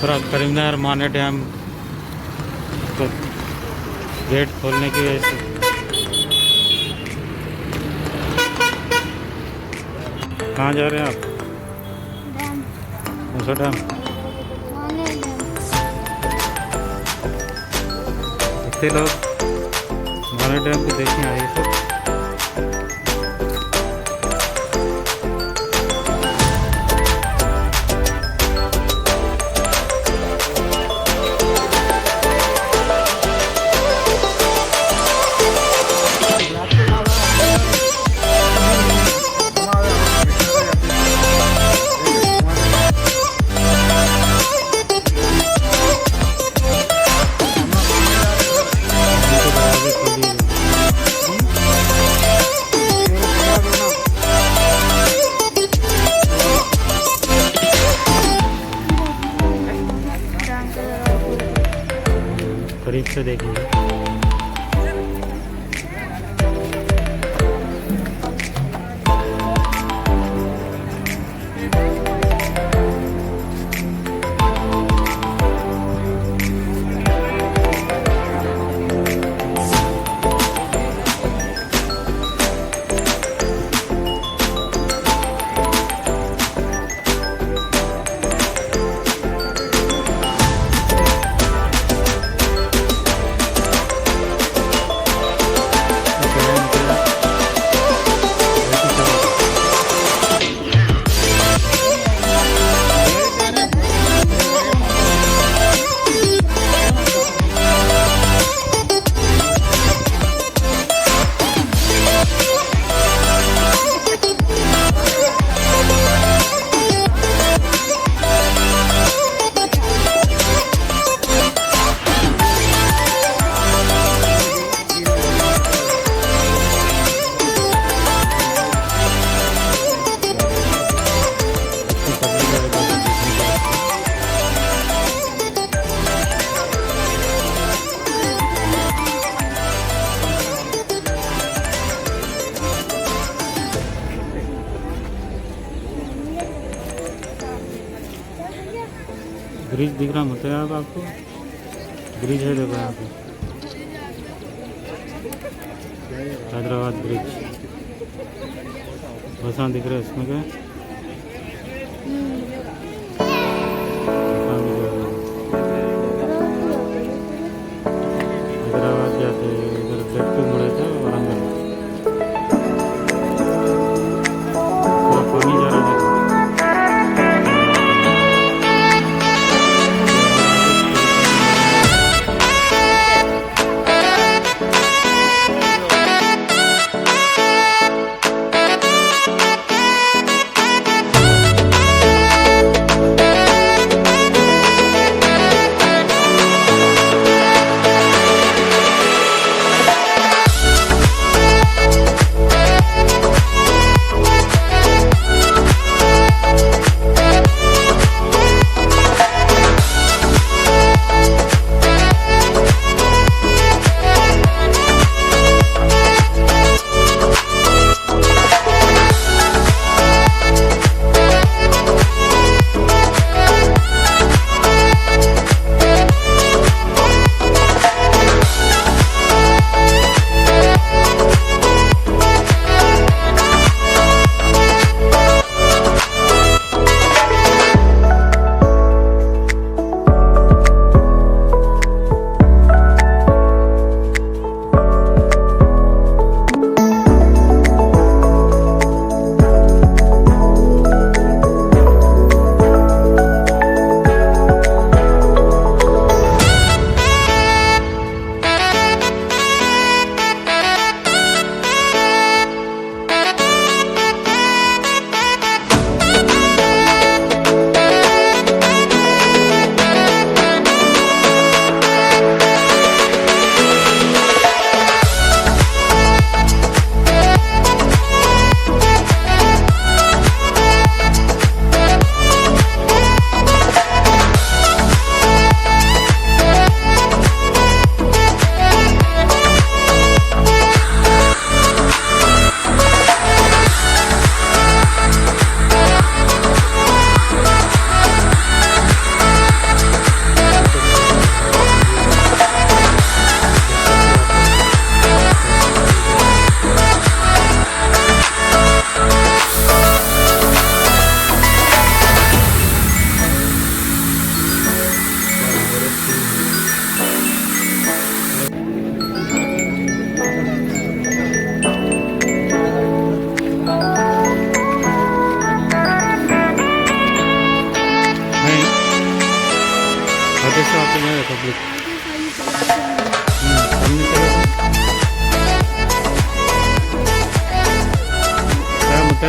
करीमनगर माने डैम को गेट खोलने की वजह से कहाँ जा रहे हैं आप? डैम। कौन सा डैम? माने डैम। कितने लोग माने डैम को देखने आए थे? करीब से देखेंगे। ब्रिज दिख रहा होता है आपको? ब्रिज है देखो यहाँ पे, हैदराबाद ब्रिज। बसा दिख रहा है इसमें क्या? हैदराबाद जाते इधर लेफ्ट पे मुड़े थे वरंगल। पूरा पानी जा रहा है।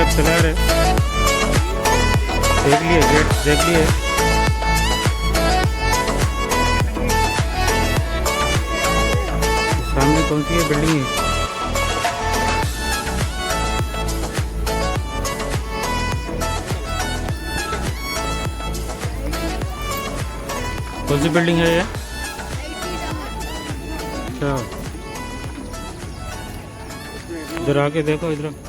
गेट चला रहे, देख लिए गेट देख लिए। सामने कौन सी है बिल्डिंग है? कौन सी बिल्डिंग है ये? अच्छा, इधर आके देखो इधर।